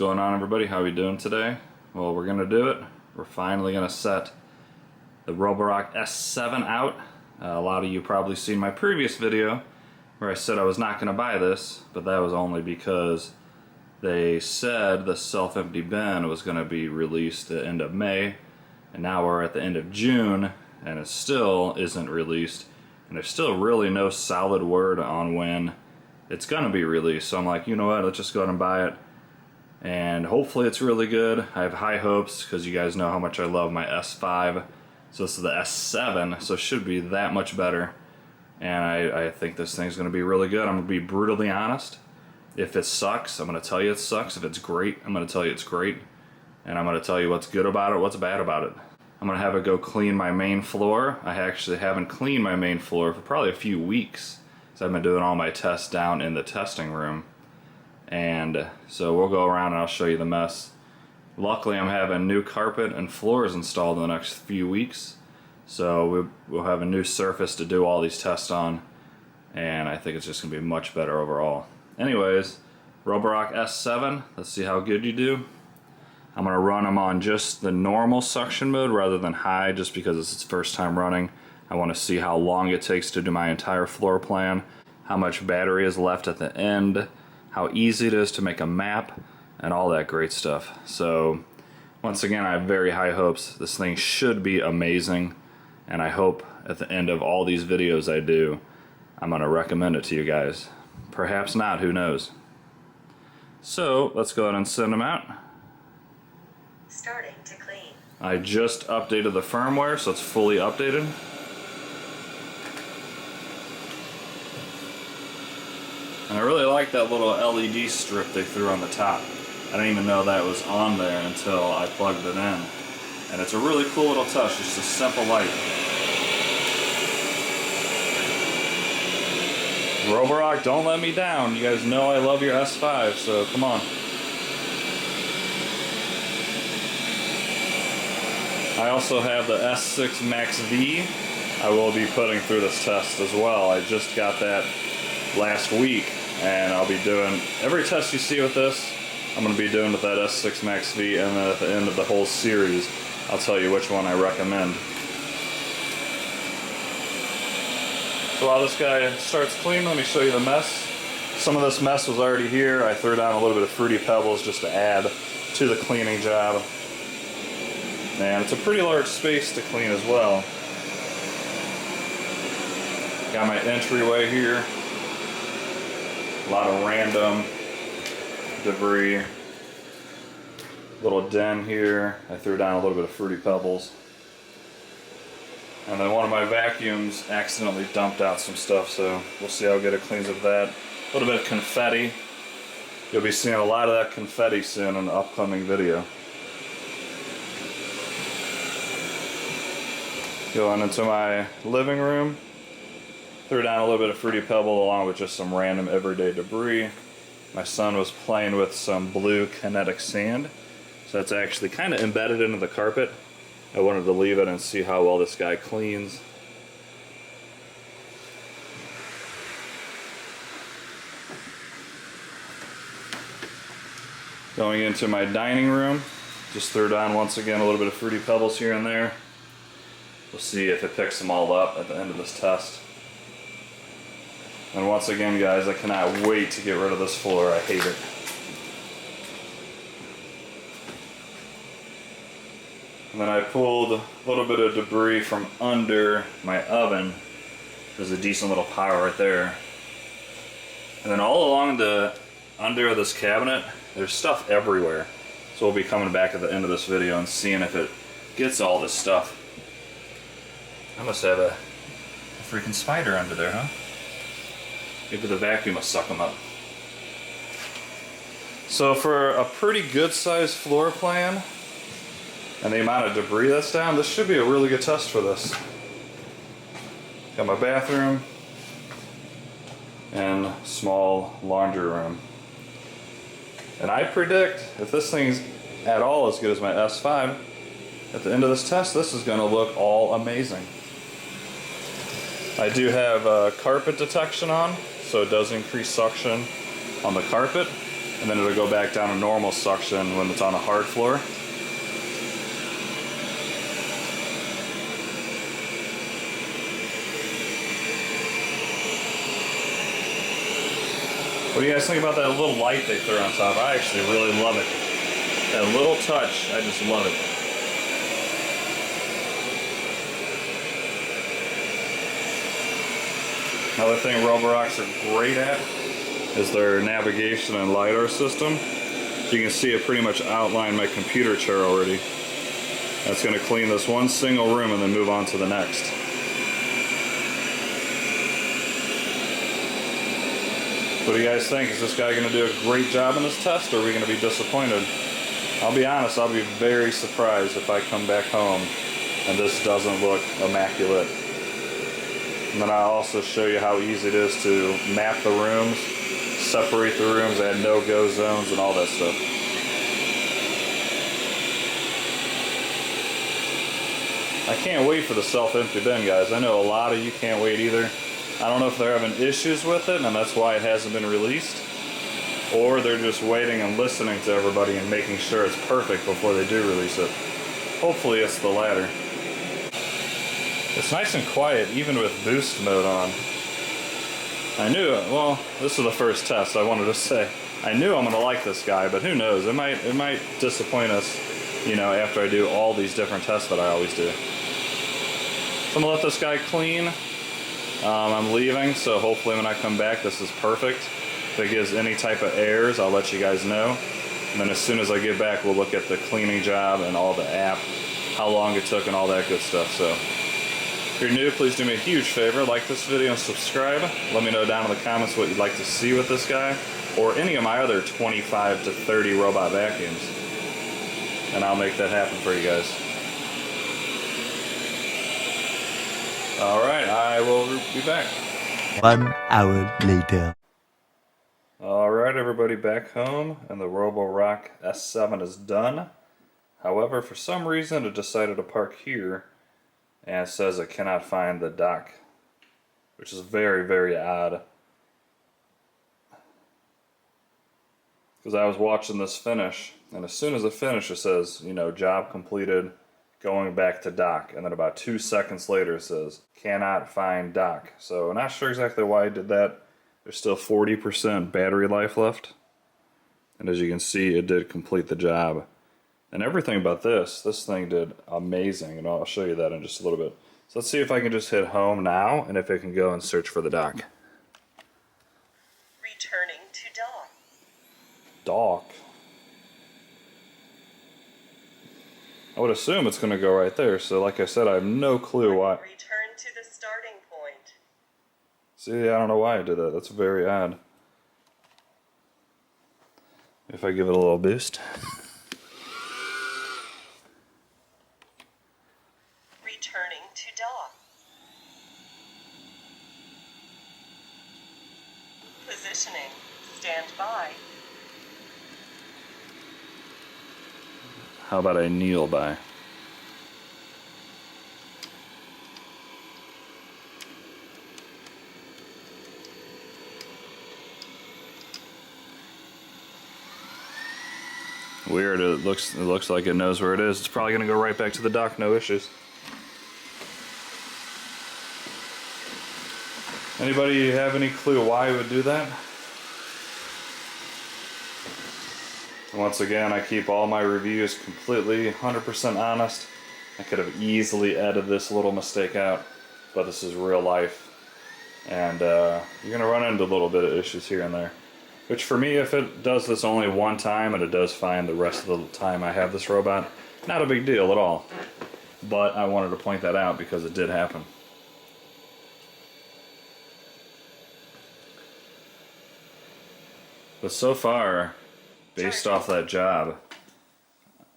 going on, everybody? How are we doing today? Well, we're gonna do it. We're finally gonna set the RoboRock S7 out. A lot of you probably seen my previous video where I said I was not gonna buy this, but that was only because they said the self-empty bin was gonna be released at the end of May, and now we're at the end of June, and it still isn't released, and there's still really no solid word on when it's gonna be released. So I'm like, you know what, let's just go ahead and buy it, and hopefully it's really good. I have high hopes because you guys know how much I love my S5. So this is the S7, so it should be that much better, and I think this thing's gonna be really good. I'm gonna be brutally honest. If it sucks, I'm gonna tell you it sucks. If it's great, I'm gonna tell you it's great, and I'm gonna tell you what's good about it, what's bad about it. I'm gonna have it go clean my main floor. I actually haven't cleaned my main floor for probably a few weeks, so I've been doing all my tests down in the testing room. And so we'll go around and I'll show you the mess. Luckily, I'm having new carpet and floors installed in the next few weeks, so we'll have a new surface to do all these tests on, and I think it's just gonna be much better overall. Anyways, RoboRock S7, let's see how good you do. I'm gonna run them on just the normal suction mode rather than high, just because it's its first time running. I want to see how long it takes to do my entire floor plan, how much battery is left at the end, how easy it is to make a map, and all that great stuff. So once again, I have very high hopes. This thing should be amazing, and I hope at the end of all these videos I do, I'm gonna recommend it to you guys. Perhaps not, who knows. So let's go ahead and send them out. Starting to clean. I just updated the firmware, so it's fully updated. And I really like that little LED strip they threw on the top. I didn't even know that was on there until I plugged it in. And it's a really cool little touch, just a simple light. RoboRock, don't let me down. You guys know I love your S5, so come on. I also have the S6 Max V I will be putting through this test as well. I just got that last week, and I'll be doing every test you see with this. I'm going to be doing with that S6 Max V, and then at the end of the whole series I'll tell you which one I recommend. So while this guy starts cleaning, let me show you the mess. Some of this mess was already here. I threw down a little bit of Fruity Pebbles just to add to the cleaning job. And it's a pretty large space to clean as well. Got my entryway here. A lot of random debris. Little den here. I threw down a little bit of Fruity Pebbles. And then one of my vacuums accidentally dumped out some stuff, so we'll see how good it cleans up that. A little bit of confetti. You'll be seeing a lot of that confetti soon in the upcoming video. Going into my living room, threw down a little bit of Fruity Pebble along with just some random everyday debris. My son was playing with some blue kinetic sand, so that's actually kind of embedded into the carpet. I wanted to leave it and see how well this guy cleans. Going into my dining room, just threw down once again a little bit of Fruity Pebbles here and there. We'll see if it picks them all up at the end of this test. And once again, guys, I cannot wait to get rid of this floor. I hate it. And then I pulled a little bit of debris from under my oven. There's a decent little pile right there. And then all along the under of this cabinet, there's stuff everywhere. So we'll be coming back at the end of this video and seeing if it gets all this stuff. I must have a freaking spider under there, huh? Maybe the vacuum will suck them up. So for a pretty good sized floor plan and the amount of debris that's down, this should be a really good test for this. Got my bathroom and small laundry room. And I predict if this thing's at all as good as my S5, at the end of this test, this is going to look all amazing. I do have carpet detection on, so it does increase suction on the carpet. and then it'll go back down to normal suction when it's on a hard floor. What do you guys think about that little light they throw on top? I actually really love it. That little touch, I just love it. Another thing RoboRocks are great at is their navigation and LiDAR system. So you can see it pretty much outlined my computer chair already. That's going to clean this one single room and then move on to the next. What do you guys think? Is this guy going to do a great job in this test, or are we going to be disappointed? I'll be honest, I'll be very surprised if I come back home and this doesn't look immaculate. And then I'll also show you how easy it is to map the rooms, separate the rooms, add no-go zones, and all that stuff. I can't wait for the self-empty bin, guys. I know a lot of you can't wait either. I don't know if they're having issues with it and that's why it hasn't been released, or they're just waiting and listening to everybody and making sure it's perfect before they do release it. Hopefully it's the latter. It's nice and quiet even with boost mode on. I knew, well, this is the first test, I wanted to say. I knew I'm going to like this guy, but who knows, it might disappoint us, you know, after I do all these different tests that I always do. So I'm going to let this guy clean. I'm leaving, so hopefully when I come back this is perfect. If it gives any type of errors, I'll let you guys know. And then as soon as I get back, we'll look at the cleaning job and all the app, how long it took and all that good stuff. So if you're new, please do me a huge favor, like this video and subscribe. Let me know down in the comments what you'd like to see with this guy, or any of my other 25 to 30 robot vacuums. And I'll make that happen for you guys. Alright, I will be back. 1 hour later. Alright, everybody, back home, and the RoboRock S7 is done. However, for some reason it decided to park here, and it says it cannot find the dock, which is very, very odd. Because I was watching this finish, and as soon as it finished it says, you know, job completed, going back to dock, and then about 2 seconds later it says cannot find dock. So I'm not sure exactly why I did that. There's still 40% battery life left, and as you can see it did complete the job. And everything about this thing did amazing, and I'll show you that in just a little bit. So let's see if I can just hit home now and if I can go and search for the dock. Returning to dock. Dock? I would assume it's going to go right there, so like I said, I have no clue why. Return to the starting point. See, I don't know why I did that. That's very odd. If I give it a little boost. Returning to dock. Positioning. Stand by. How about I kneel by? Weird, it looks like it knows where it is. It's probably gonna go right back to the dock, no issues. Anybody have any clue why it would do that? Once again, I keep all my reviews completely 100% honest. I could have easily edited this little mistake out, but this is real life. And you're gonna run into a little bit of issues here and there. Which for me, if it does this only one time and it does fine the rest of the time I have this robot, not a big deal at all. But I wanted to point that out because it did happen. But so far, based off that job,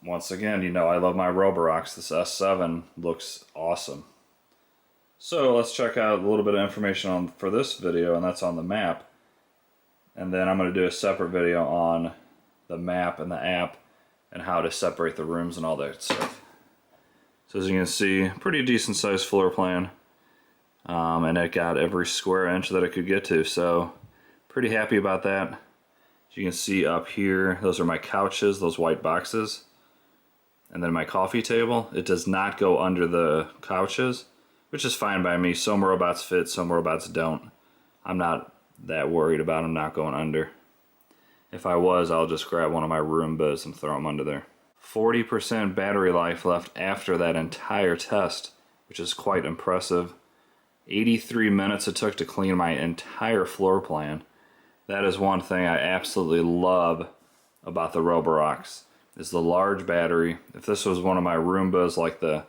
once again, you know I love my RoboRocks. This S7 looks awesome. So let's check out a little bit of information for this video, and that's on the map. And then I'm going to do a separate video on the map and the app and how to separate the rooms and all that stuff. So as you can see, pretty decent sized floor plan. And it got every square inch that it could get to, so pretty happy about that. As you can see up here, those are my couches, those white boxes. And then my coffee table. It does not go under the couches, which is fine by me. Some robots fit, some robots don't. I'm not that worried about them not going under. If I was, I'll just grab one of my Roombas and throw them under there. 40% battery life left after that entire test, which is quite impressive. 83 minutes it took to clean my entire floor plan. That is one thing I absolutely love about the RoboRocks, is the large battery. If this was one of my Roombas like the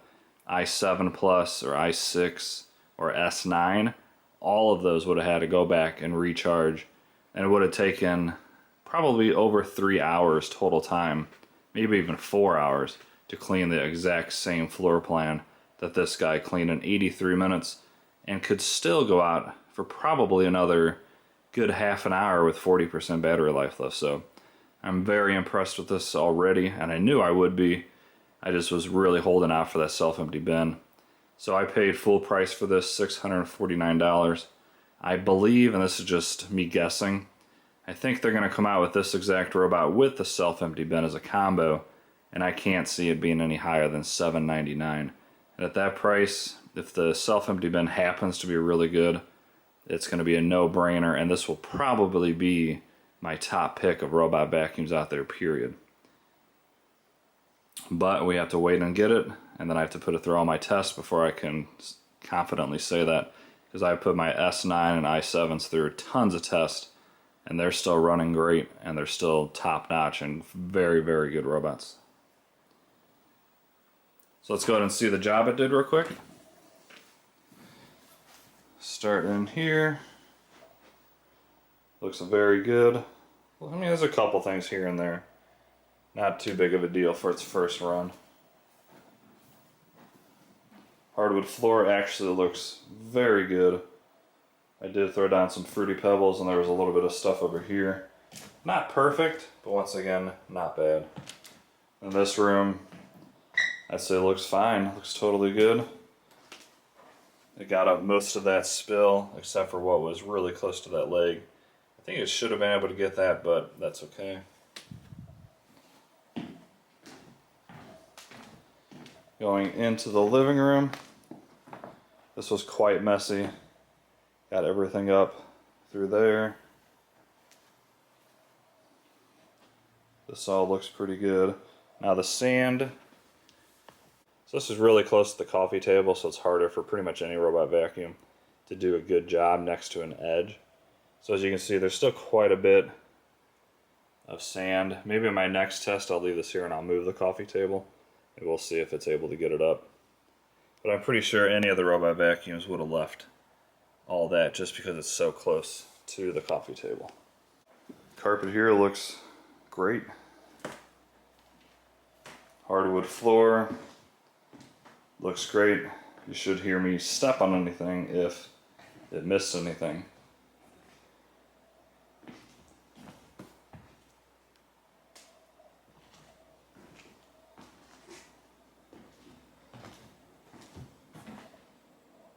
i7 Plus or i6 or S9, all of those would have had to go back and recharge, and it would have taken probably over 3 hours total time, maybe even 4 hours, to clean the exact same floor plan that this guy cleaned in 83 minutes, and could still go out for probably another good half an hour with 40% battery life left. So I'm very impressed with this already, and I knew I would be. I just was really holding out for that self-empty bin. So I paid full price for this, $649. I believe, and this is just me guessing, I think they're going to come out with this exact robot with the self-empty bin as a combo, and I can't see it being any higher than $799. And at that price, if the self-empty bin happens to be really good, it's going to be a no-brainer, and this will probably be my top pick of robot vacuums out there, period. But we have to wait and get it, and then I have to put it through all my tests before I can confidently say that, because I put my S9 and i7s through tons of tests, and they're still running great, and they're still top-notch and very, very good robots. So let's go ahead and see the job it did real quick. Start in here. Looks very good. Well, I mean, there's a couple things here and there. Not too big of a deal for its first run. Hardwood floor actually looks very good. I did throw down some Fruity Pebbles, and there was a little bit of stuff over here. Not perfect, but once again, not bad. In this room, I'd say it looks fine. Looks totally good. It got up most of that spill, except for what was really close to that leg. I think it should have been able to get that, but that's okay. Going into the living room, this was quite messy. Got everything up through there. This all looks pretty good. Now the sand. So this is really close to the coffee table, so it's harder for pretty much any robot vacuum to do a good job next to an edge. So as you can see, there's still quite a bit of sand. Maybe in my next test I'll leave this here and I'll move the coffee table, and we'll see if it's able to get it up. But I'm pretty sure any of the robot vacuums would have left all that just because it's so close to the coffee table. Carpet here looks great. Hardwood floor looks great. You should hear me step on anything if it missed anything.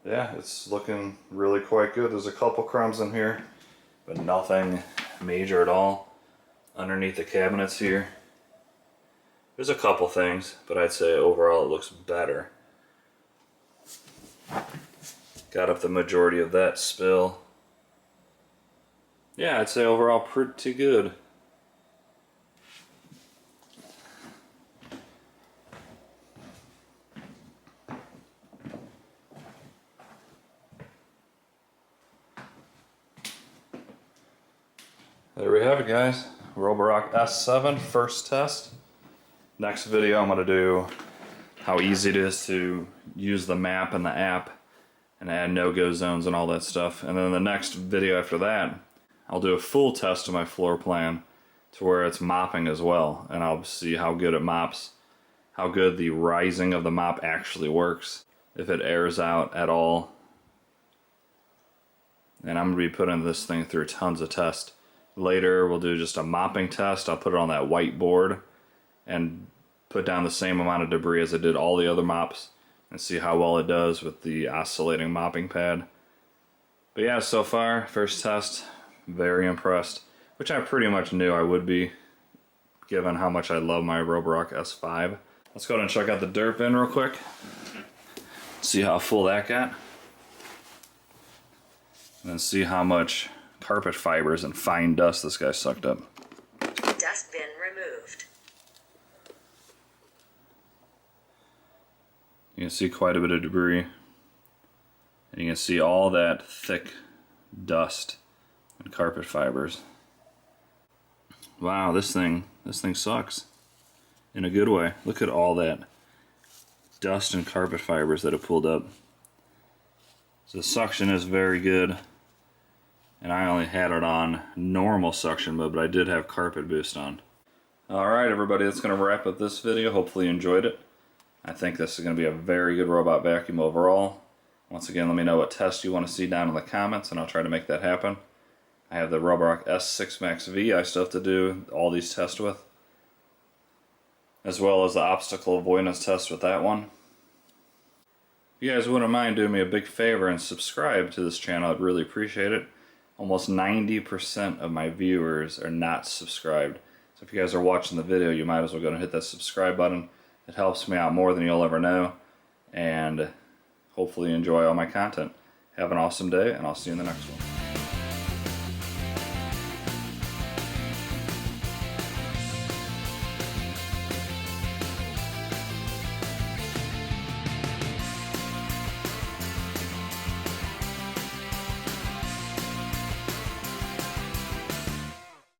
Yeah, it's looking really quite good. There's a couple crumbs in here, but nothing major at all. Underneath the cabinets here, there's a couple things, but I'd say overall it looks better. Got up the majority of that spill. Yeah, I'd say overall pretty good. There we have it, guys. RoboRock S7 first test. Next video I'm going to do how easy it is to use the map and the app and add no-go zones and all that stuff. And then the next video after that, I'll do a full test of my floor plan to where it's mopping as well, and I'll see how good it mops, how good the rising of the mop actually works, if it airs out at all. And I'm going to be putting this thing through tons of tests. Later we'll do just a mopping test. I'll put it on that whiteboard and put down the same amount of debris as I did all the other mops and see how well it does with the oscillating mopping pad. But yeah, so far, first test, very impressed. which I pretty much knew I would be, given how much I love my RoboRock S5. Let's go ahead and check out the dirt bin real quick. See how full that got. And then see how much carpet fibers and fine dust this guy sucked up. Dust bin removed. You can see quite a bit of debris. And you can see all that thick dust and carpet fibers. Wow, this thing sucks. In a good way. Look at all that dust and carpet fibers that have pulled up. So the suction is very good. And I only had it on normal suction mode, but I did have carpet boost on. Alright everybody, that's going to wrap up this video. Hopefully you enjoyed it. I think this is going to be a very good robot vacuum overall. Once again, let me know what test you want to see down in the comments, and I'll try to make that happen. I have the RoboRock S6 Max V I still have to do all these tests with, as well as the obstacle avoidance test with that one. If you guys wouldn't mind doing me a big favor and subscribe to this channel, I'd really appreciate it. Almost 90% of my viewers are not subscribed. So if you guys are watching the video, you might as well go and hit that subscribe button. It helps me out more than you'll ever know. And hopefully you enjoy all my content. Have an awesome day, and I'll see you in the next one.